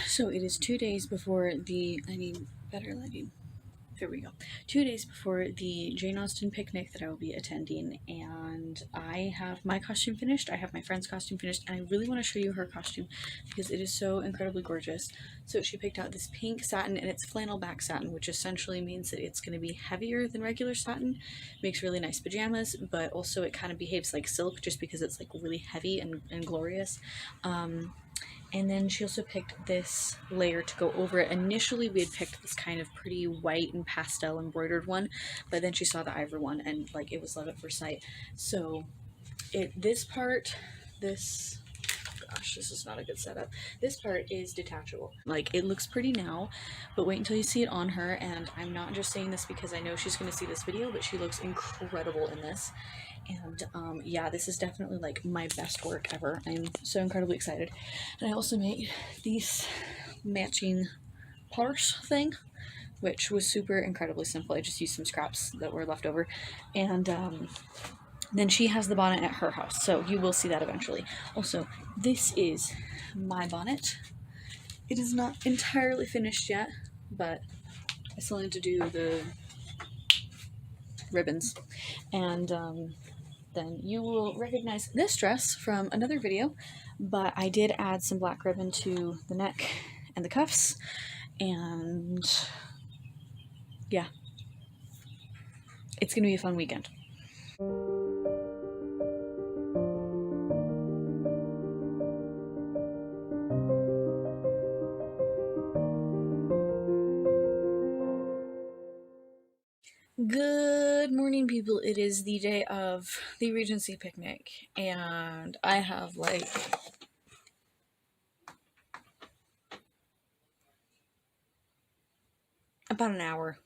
So it is 2 days before the, I need better lighting. There we go. 2 days before the Jane Austen picnic that I will be attending, and I have my costume finished. I have my friend's costume finished, and I really want to show you her costume because it is so incredibly gorgeous. So she picked out this pink satin, and it's flannel back satin, which essentially means that it's going to be heavier than regular satin. Makes really nice pajamas, but also it kind of behaves like silk just because it's like really heavy and glorious. And then she also picked this layer to go over it. Initially, we had picked this kind of pretty white and pastel embroidered one, but then she saw the ivory one and like it was love at first sight. So this part, gosh, this is not a good setup. This part is detachable. Like, it looks pretty now, but wait until you see it on her. And I'm not just saying this because I know she's going to see this video, but she looks incredible in this. And yeah, this is definitely like my best work ever. I'm so incredibly excited. And I also made these matching purse thing, which was super incredibly simple. I just used some scraps that were left over. And then she has the bonnet at her house, so you will see that eventually. Also, this is my bonnet. It is not entirely finished yet, but I still need to do the ribbons. And then you will recognize this dress from another video, but I did add some black ribbon to the neck and the cuffs, and yeah, it's gonna be a fun weekend. Good morning, people. It is the day of the Regency picnic, and I have like about an hour.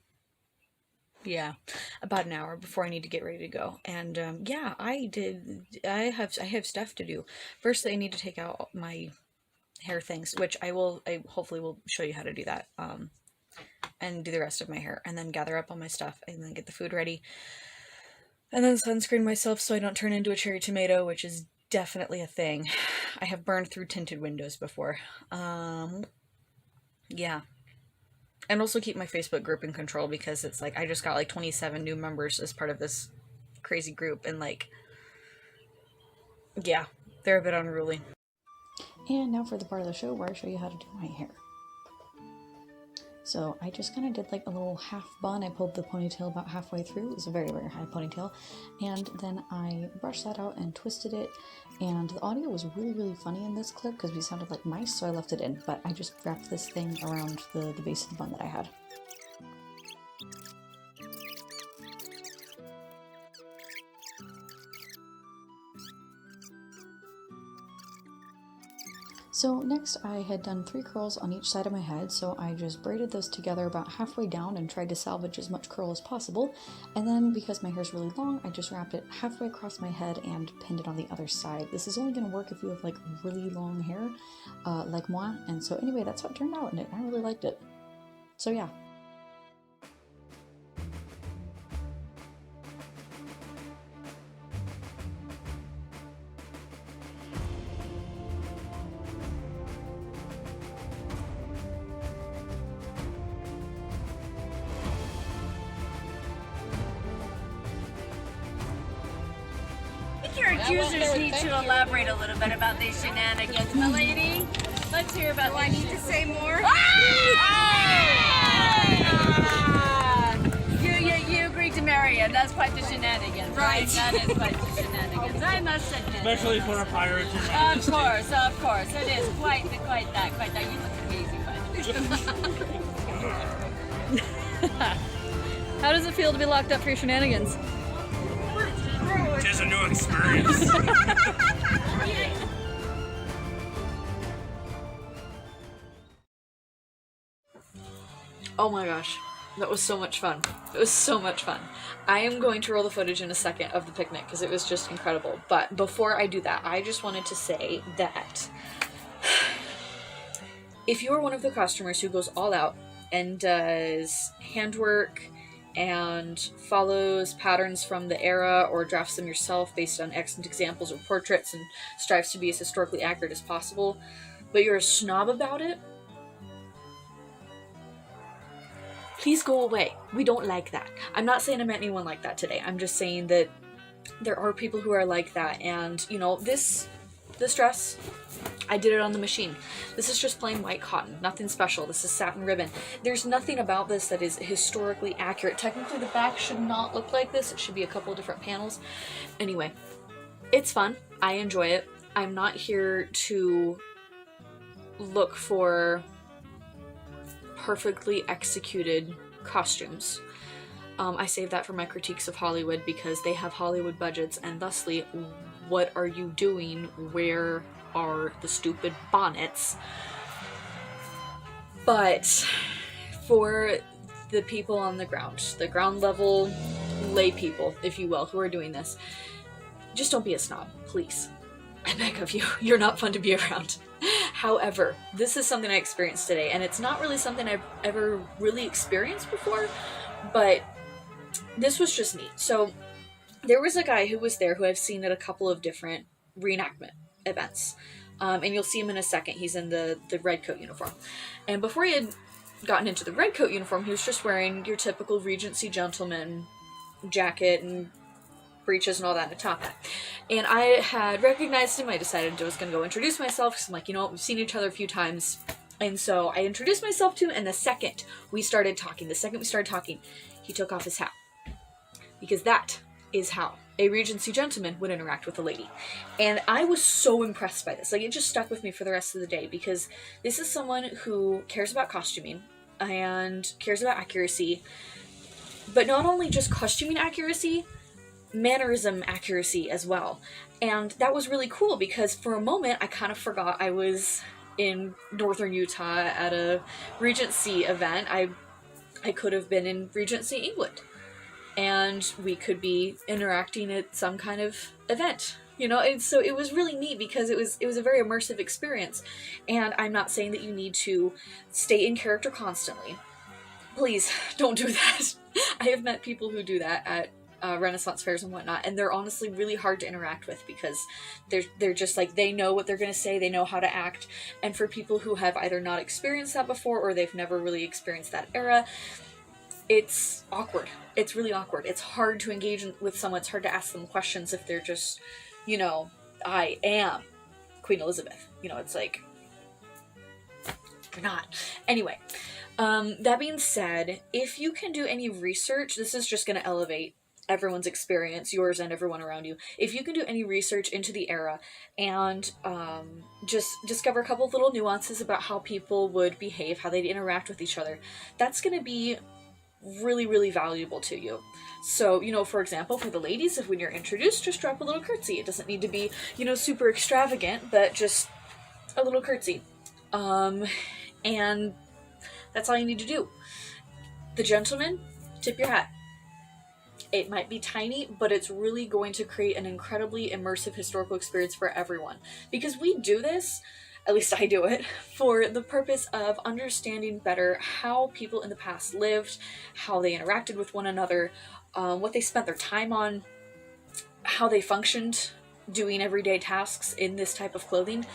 Yeah, about an hour before I need to get ready to go. And yeah, I have stuff to do. First, I need to take out my hair things, which I hopefully will show you how to do that. And do the rest of my hair, and then gather up all my stuff, and then get the food ready, and then sunscreen myself so I don't turn into a cherry tomato, which is definitely a thing. I have burned through tinted windows before. Yeah. And also keep my Facebook group in control, because it's like I just got like 27 new members as part of this crazy group, and like, yeah, they're a bit unruly. And now for the part of the show where I show you how to do my hair. So I just kind of did like a little half bun. I pulled the ponytail about halfway through. It was a very, very high ponytail. And then I brushed that out and twisted it. And the audio was really, really funny in this clip because we sounded like mice, so I left it in. But I just wrapped this thing around the base of the bun that I had. So next I had done 3 curls on each side of my head, so I just braided those together about halfway down and tried to salvage as much curl as possible. And then because my hair is really long, I just wrapped it halfway across my head and pinned it on the other side. This is only going to work if you have like really long hair, like moi. And so anyway, that's how it turned out, and I really liked it. So yeah. Your accusers need to elaborate a little bit about these shenanigans, my lady. Let's hear about. Do I need to say more? You agreed to marry him. That's quite the shenanigans, right? That is quite the shenanigans. I must admit. Especially for a pirate. Of course, it is quite that. You look amazing, but. How does it feel to be locked up for your shenanigans? It is a new experience. Oh my gosh, that was so much fun. It was so much fun. I am going to roll the footage in a second of the picnic because it was just incredible. But before I do that, I just wanted to say that if you are one of the customers who goes all out and does handwork and follows patterns from the era or drafts them yourself based on excellent examples or portraits and strives to be as historically accurate as possible, but you're a snob about it, please go away. We don't like that. I'm not saying I met anyone like that today. I'm just saying that there are people who are like that, and you know, this dress, I did it on the machine. This is just plain white cotton, nothing special. This is satin ribbon. There's nothing about this that is historically accurate. Technically the back should not look like this. It should be a couple different panels. Anyway, it's fun. I enjoy it. I'm not here to look for perfectly executed costumes. I save that for my critiques of Hollywood because they have Hollywood budgets, and thusly, what are you doing? Where are the stupid bonnets? But for the people on the ground level lay people, if you will, who are doing this, just don't be a snob, please. I beg of you. You're not fun to be around. However, this is something I experienced today, and it's not really something I've ever really experienced before, but this was just neat. So there was a guy who was there who I've seen at a couple of different reenactment events, and you'll see him in a second. He's in the red coat uniform, and before he had gotten into the red coat uniform, he was just wearing your typical Regency gentleman jacket and breeches and all that, and a top hat. And I had recognized him. I decided I was going to go introduce myself because I'm like, you know what, we've seen each other a few times. And so I introduced myself to him, and the second we started talking, he took off his hat. Because that is how a Regency gentleman would interact with a lady. And I was so impressed by this. Like, it just stuck with me for the rest of the day, because this is someone who cares about costuming and cares about accuracy, but not only just costuming accuracy, mannerism accuracy as well. And that was really cool, because for a moment I kind of forgot I was in northern Utah at a Regency event. I could have been in Regency England, and we could be interacting at some kind of event, you know. And so it was really neat because it was a very immersive experience. And I'm not saying that you need to stay in character constantly. Please don't do that. I have met people who do that at Renaissance fairs and whatnot, and they're honestly really hard to interact with because they're just like, they know what they're going to say, they know how to act. And for people who have either not experienced that before or they've never really experienced that era, it's awkward. It's really awkward. It's hard to engage with someone. It's hard to ask them questions if they're just, you know, I am Queen Elizabeth. You know, it's like, you're not. Anyway, that being said, if you can do any research, this is just going to elevate everyone's experience, yours and everyone around you. If you can do any research into the era and just discover a couple of little nuances about how people would behave, how they'd interact with each other, that's going to be really, really valuable to you. So, you know, for example, for the ladies, if when you're introduced, just drop a little curtsy. It doesn't need to be, you know, super extravagant, but just a little curtsy. And that's all you need to do. The gentleman, tip your hat. It might be tiny, but it's really going to create an incredibly immersive historical experience for everyone. Because we do this, at least I do it, for the purpose of understanding better how people in the past lived, how they interacted with one another, what they spent their time on, how they functioned doing everyday tasks in this type of clothing.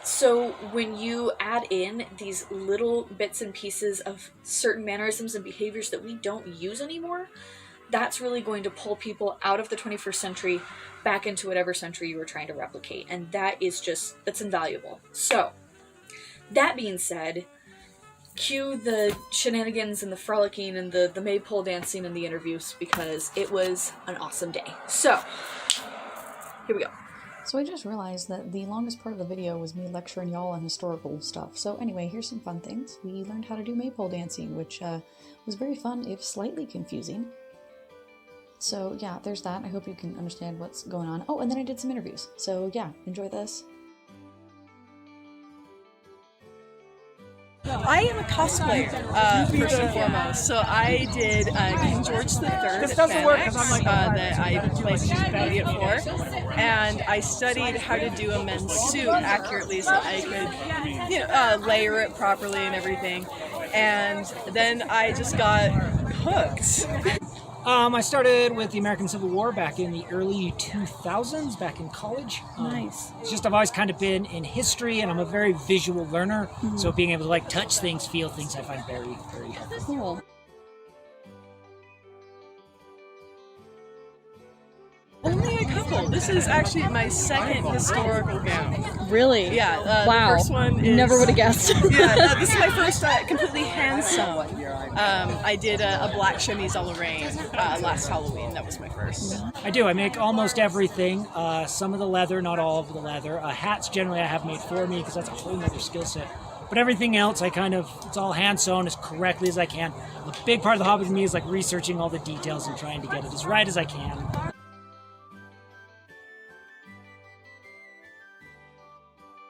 So when you add in these little bits and pieces of certain mannerisms and behaviors that we don't use anymore, that's really going to pull people out of the 21st century back into whatever century you were trying to replicate. And that is just, that's invaluable. So, that being said, cue the shenanigans and the frolicking and the maypole dancing and the interviews, because it was an awesome day. So, here we go. So I just realized that the longest part of the video was me lecturing y'all on historical stuff. So anyway, here's some fun things. We learned how to do maypole dancing, which was very fun, if slightly confusing. So yeah, there's that. I hope you can understand what's going on. Oh, and then I did some interviews. So yeah, enjoy this. I am a cosplayer, first and foremost. So I did King George III that I played Juliet for, and I studied how to do a men's suit accurately so I could, you know, layer it properly and everything. And then I just got hooked. I started with the American Civil War back in the early 2000s, back in college. Nice. It's just I've always kind of been in history, and I'm a very visual learner, so being able to like touch things, feel things, I find very, very helpful. Cool. cool. This is actually my second historical gown. Really? Yeah. Wow. The first one is... Never would have guessed. Yeah, this is my first completely hand sewn. I did a black chemise à la reine last Halloween. That was my first. I do. I make almost everything. Some of the leather, not all of the leather. Hats generally I have made for me because that's a whole other skill set. But everything else, it's all hand sewn as correctly as I can. A big part of the hobby for me is like researching all the details and trying to get it as right as I can.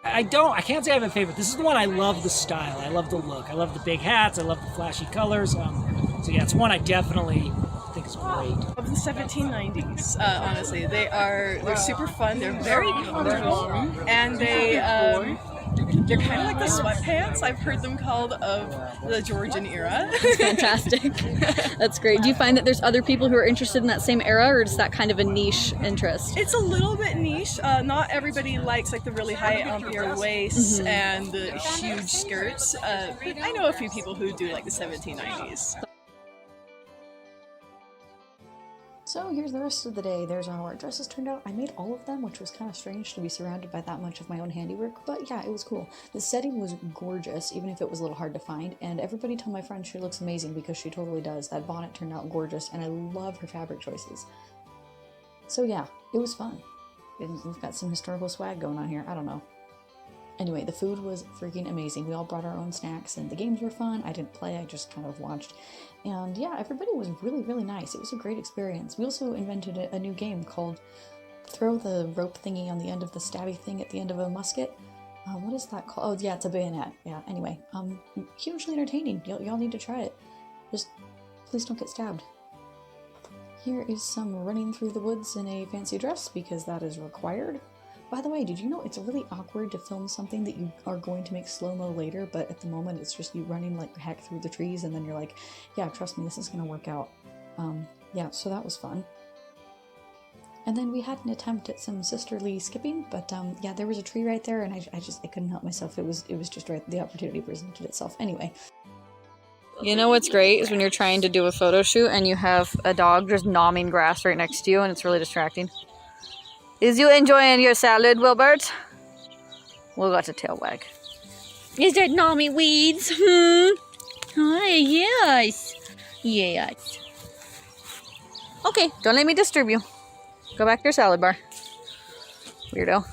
I can't say I have a favorite. This is the one I love the style. I love the look. I love the big hats. I love the flashy colors. So yeah, it's one I definitely think is great. Of the 1790s, honestly, they're super fun. They're very comfortable, and they're kind of like the sweatpants. I've heard them called of the Georgian era. That's fantastic. That's great. Do you find that there's other people who are interested in that same era, or is that kind of a niche interest? It's a little bit niche. Not everybody likes like the really high ampere waists and the huge skirts. But I know a few people who do like the 1790s. So here's the rest of the day. There's how our dresses turned out. I made all of them, which was kind of strange to be surrounded by that much of my own handiwork, but yeah, it was cool. The setting was gorgeous, even if it was a little hard to find, and everybody told my friend she looks amazing because she totally does. That bonnet turned out gorgeous, and I love her fabric choices. So yeah, it was fun. And we've got some historical swag going on here. I don't know. Anyway, the food was freaking amazing. We all brought our own snacks, and the games were fun. I didn't play, I just kind of watched. And yeah, everybody was really, really nice. It was a great experience. We also invented a new game called throw the rope thingy on the end of the stabby thing at the end of a musket. What is that called? Oh yeah, it's a bayonet. Yeah, anyway, hugely entertaining. Y'all need to try it. Just please don't get stabbed. Here is some running through the woods in a fancy dress because that is required. By the way, did you know it's really awkward to film something that you are going to make slow-mo later, but at the moment it's just you running like heck through the trees, and then you're like, yeah, trust me, this is gonna work out. Yeah, so that was fun. And then we had an attempt at some sisterly skipping, but yeah, there was a tree right there, and I couldn't help myself. It was just right, the opportunity presented itself. Anyway. You know what's great is when you're trying to do a photo shoot and you have a dog just gnawing grass right next to you, and it's really distracting. Is you enjoying your salad, Wilbert? We got a tail wag. Is that gnawing weeds? Hi, yes. Yes. Okay, don't let me disturb you. Go back to your salad bar. Weirdo.